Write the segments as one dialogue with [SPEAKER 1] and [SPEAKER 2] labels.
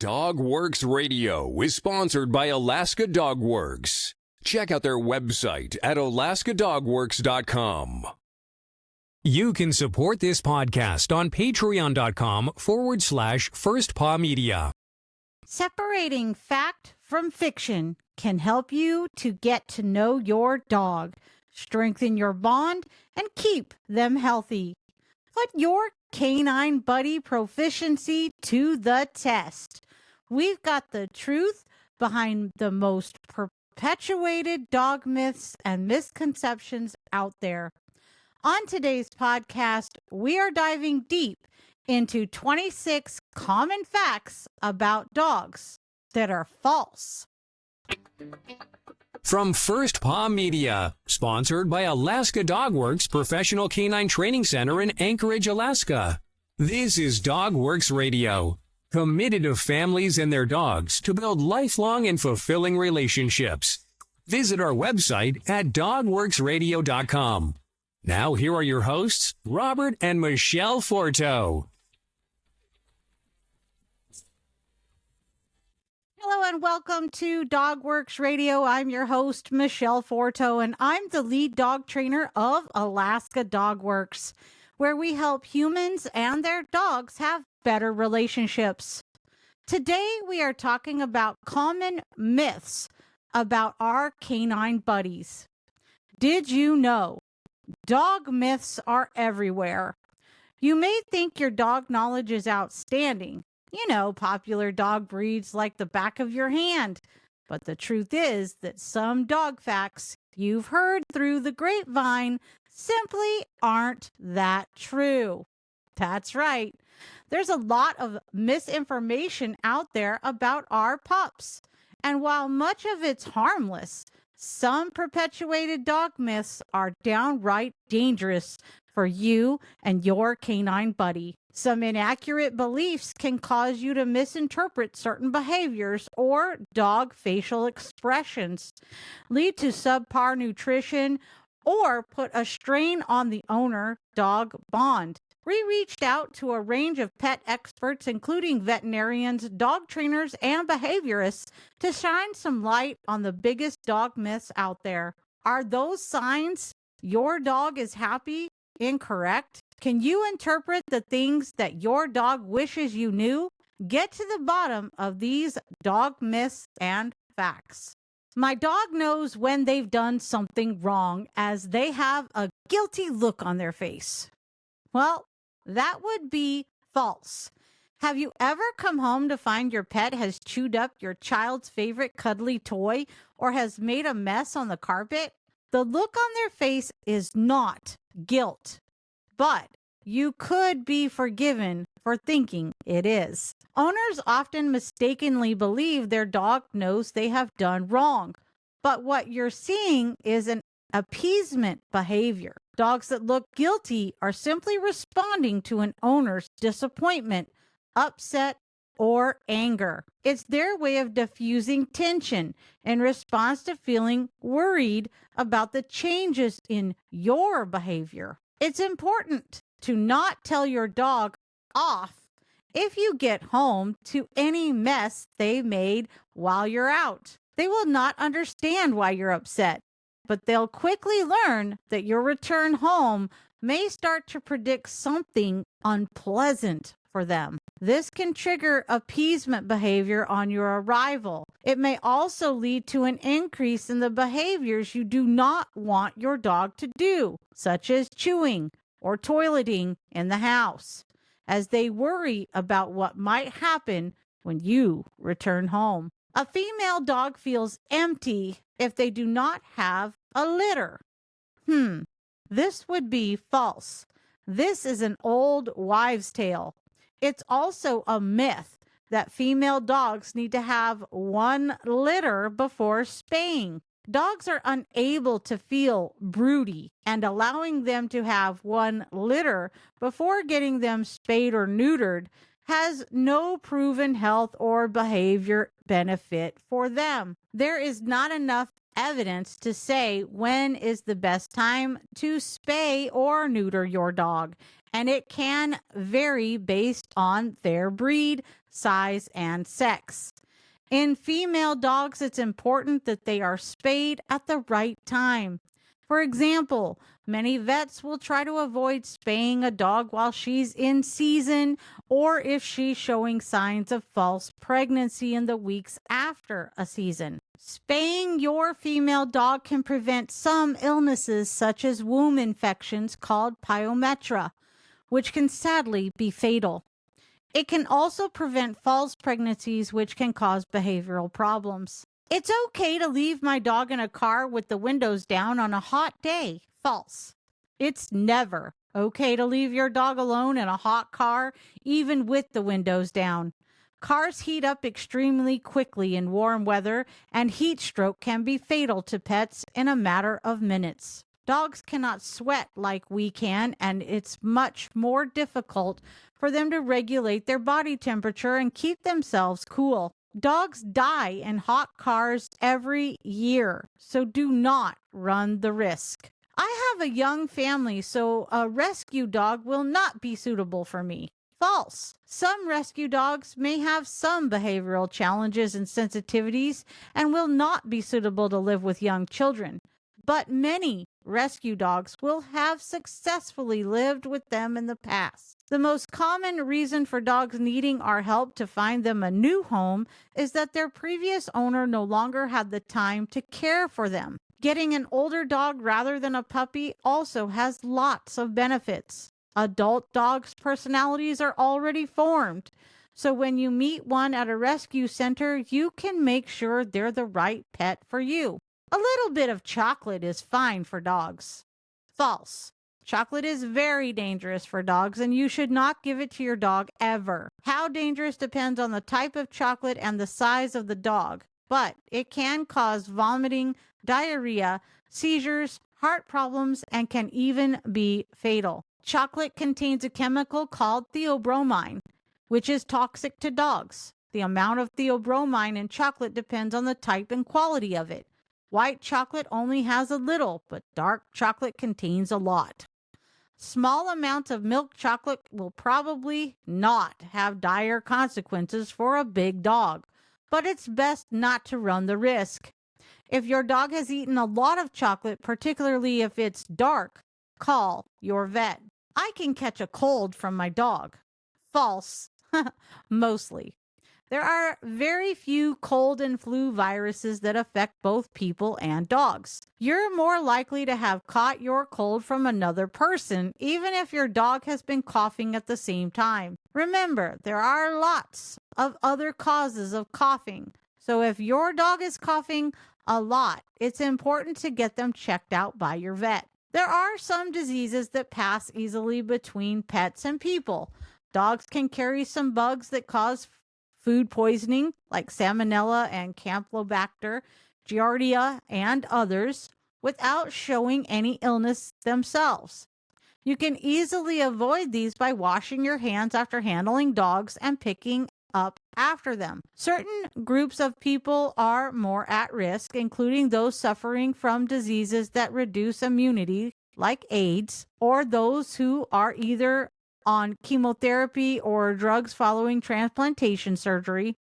[SPEAKER 1] Dog Works Radio is sponsored by Alaska Dog Works. Check out their website at alaskadogworks.com.
[SPEAKER 2] You can support this podcast on patreon.com/firstpawmedia.
[SPEAKER 3] Separating fact from fiction can help you to get to know your dog, strengthen your bond, and keep them healthy. Put your canine buddy proficiency to the test. We've got the truth behind the most perpetuated dog myths and misconceptions out there. On today's podcast, we are diving deep into 26 common facts about dogs that are false.
[SPEAKER 2] From First Paw Media, sponsored by Alaska Dog Works Professional Canine Training Center in Anchorage, Alaska. This is Dog Works Radio, committed to families and their dogs to build lifelong and fulfilling relationships. Visit our website at dogworksradio.com. Now, here are your hosts, Robert and Michelle Forto.
[SPEAKER 3] Hello and welcome to Dog Works Radio. I'm your host, Michelle Forto, and I'm the lead dog trainer of Alaska Dog Works, where we help humans and their dogs have better relationships. Today, we are talking about common myths about our canine buddies. Did you know? Dog myths are everywhere. You may think your dog knowledge is outstanding. You know, popular dog breeds like the back of your hand. But the truth is that some dog facts you've heard through the grapevine simply aren't that true. That's right. There's a lot of misinformation out there about our pups. And while much of it's harmless, some perpetuated dog myths are downright dangerous for you and your canine buddy. Some inaccurate beliefs can cause you to misinterpret certain behaviors or dog facial expressions, lead to subpar nutrition, or put a strain on the owner-dog bond. We reached out to a range of pet experts, including veterinarians, dog trainers, and behaviorists, to shine some light on the biggest dog myths out there. Are those signs your dog is happy incorrect? Can you interpret the things that your dog wishes you knew? Get to the bottom of these dog myths and facts. My dog knows when they've done something wrong, as they have a guilty look on their face. Well, that would be false. Have you ever come home to find your pet has chewed up your child's favorite cuddly toy or has made a mess on the carpet? The look on their face is not guilt, but you could be forgiven for thinking it is. Owners often mistakenly believe their dog knows they have done wrong, but what you're seeing is an appeasement behavior. Dogs that look guilty are simply responding to an owner's disappointment, upset, or anger. It's their way of diffusing tension in response to feeling worried about the changes in your behavior. It's important to not tell your dog off if you get home to any mess they made while you're out. They will not understand why you're upset, but they'll quickly learn that your return home may start to predict something unpleasant for them. This can trigger appeasement behavior on your arrival. It may also lead to an increase in the behaviors you do not want your dog to do, such as chewing or toileting in the house, as they worry about what might happen when you return home. A female dog feels empty if they do not have a litter. This would be false. This is an old wives' tale. It's also a myth that female dogs need to have one litter before spaying. Dogs are unable to feel broody, and allowing them to have one litter before getting them spayed or neutered has no proven health or behavior benefit for them. There is not enough evidence to say when is the best time to spay or neuter your dog, and it can vary based on their breed, size, and sex. In female dogs, it's important that they are spayed at the right time. For example, many vets will try to avoid spaying a dog while she's in season or if she's showing signs of false pregnancy in the weeks after a season. Spaying your female dog can prevent some illnesses such as womb infections called pyometra, which can sadly be fatal. It can also prevent false pregnancies, which can cause behavioral problems. It's okay to leave my dog in a car with the windows down on a hot day. False. It's never okay to leave your dog alone in a hot car, even with the windows down. Cars heat up extremely quickly in warm weather, and heat stroke can be fatal to pets in a matter of minutes. Dogs cannot sweat like we can, and it's much more difficult for them to regulate their body temperature and keep themselves cool. Dogs die in hot cars every year, so do not run the risk. I have a young family, so a rescue dog will not be suitable for me. False. Some rescue dogs may have some behavioral challenges and sensitivities and will not be suitable to live with young children. But many rescue dogs will have successfully lived with them in the past. The most common reason for dogs needing our help to find them a new home is that their previous owner no longer had the time to care for them. Getting an older dog rather than a puppy also has lots of benefits. Adult dogs' personalities are already formed, so when you meet one at a rescue center, you can make sure they're the right pet for you. A little bit of chocolate is fine for dogs. False. Chocolate is very dangerous for dogs, and you should not give it to your dog ever. How dangerous depends on the type of chocolate and the size of the dog, but it can cause vomiting, diarrhea, seizures, heart problems, and can even be fatal. Chocolate contains a chemical called theobromine, which is toxic to dogs. The amount of theobromine in chocolate depends on the type and quality of it. White chocolate only has a little, but dark chocolate contains a lot. Small amounts of milk chocolate will probably not have dire consequences for a big dog, but it's best not to run the risk. If your dog has eaten a lot of chocolate, particularly if it's dark, call your vet. I can catch a cold from my dog. False. Mostly. There are very few cold and flu viruses that affect both people and dogs. You're more likely to have caught your cold from another person, even if your dog has been coughing at the same time. Remember, there are lots of other causes of coughing. So if your dog is coughing a lot, it's important to get them checked out by your vet. There are some diseases that pass easily between pets and people. Dogs can carry some bugs that cause food poisoning like Salmonella and Campylobacter, Giardia, and others without showing any illness themselves. You can easily avoid these by washing your hands after handling dogs and picking up after them. Certain groups of people are more at risk, including those suffering from diseases that reduce immunity like AIDS, or those who are either on chemotherapy or drugs following transplantation surgery.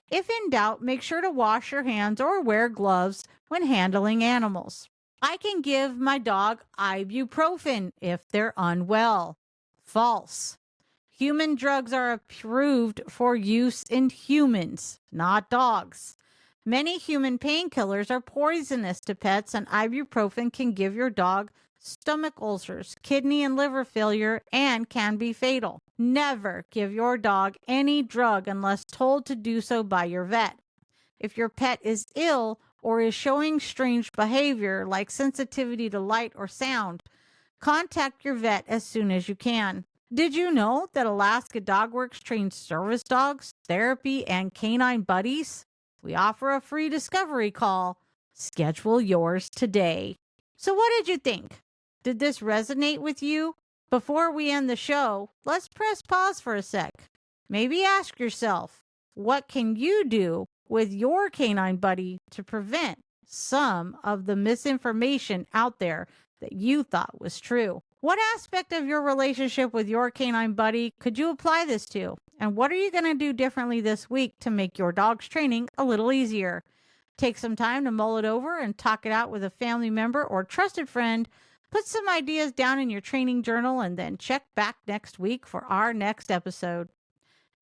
[SPEAKER 3] If in doubt, make sure to wash your hands or wear gloves when handling animals. I can give my dog ibuprofen if they're unwell. False. Human drugs are approved for use in humans, not dogs. Many human painkillers are poisonous to pets, and ibuprofen can give your dog stomach ulcers, kidney and liver failure, and can be fatal. Never give your dog any drug unless told to do so by your vet. If your pet is ill or is showing strange behavior like sensitivity to light or sound, contact your vet as soon as you can. Did you know that Alaska Dog Works trains service dogs, therapy, and canine buddies? We offer a free discovery call. Schedule yours today. So what did you think? Did this resonate with you? Before we end the show, let's press pause for a sec. Maybe ask yourself, what can you do with your canine buddy to prevent some of the misinformation out there that you thought was true? What aspect of your relationship with your canine buddy could you apply this to? And what are you going to do differently this week to make your dog's training a little easier? Take some time to mull it over and talk it out with a family member or trusted friend. Put some ideas down in your training journal and then check back next week for our next episode.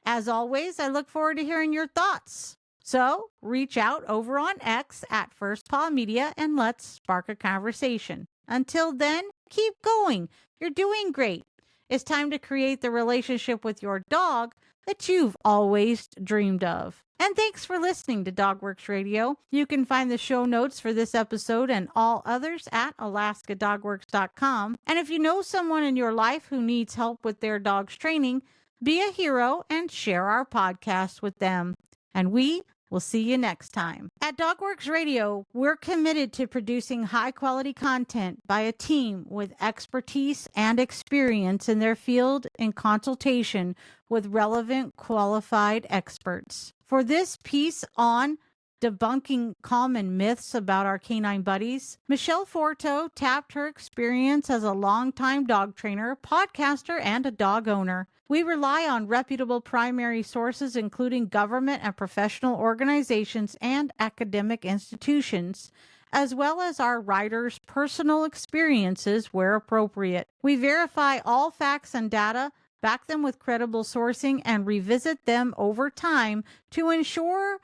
[SPEAKER 3] As always, I look forward to hearing your thoughts. So reach out over on X at First Paw Media and let's spark a conversation. Until then, keep going. You're doing great. It's time to create the relationship with your dog that you've always dreamed of. And thanks for listening to DogWorks Radio. You can find the show notes for this episode and all others at alaskadogworks.com. And if you know someone in your life who needs help with their dog's training, be a hero and share our podcast with them. And we will see you next time. At DogWorks Radio, we're committed to producing high-quality content by a team with expertise and experience in their field in consultation with relevant qualified experts. For this piece on debunking common myths about our canine buddies, Michelle Forto tapped her experience as a longtime dog trainer, podcaster, and a dog owner. We rely on reputable primary sources, including government and professional organizations and academic institutions, as well as our writers' personal experiences where appropriate. We verify all facts and data, back them with credible sourcing, and revisit them over time to ensure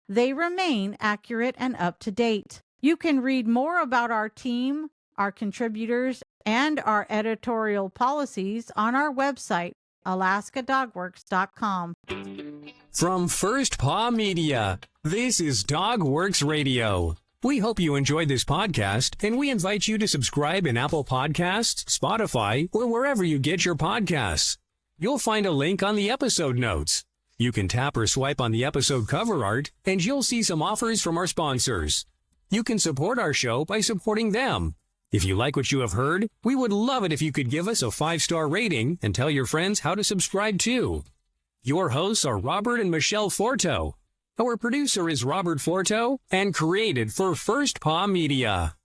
[SPEAKER 3] they remain accurate and up to date. You can read more about our team, our contributors, and our editorial policies on our website, alaskadogworks.com.
[SPEAKER 2] From First Paw Media, this is DogWorks Radio. We hope you enjoyed this podcast, and we invite you to subscribe in Apple Podcasts, Spotify, or wherever you get your podcasts. You'll find a link on the episode notes. You can tap or swipe on the episode cover art, and you'll see some offers from our sponsors. You can support our show by supporting them. If you like what you have heard, we would love it if you could give us a 5-star rating and tell your friends how to subscribe too. Your hosts are Robert and Michelle Forto. Our producer is Robert Forto and created for First Paw Media.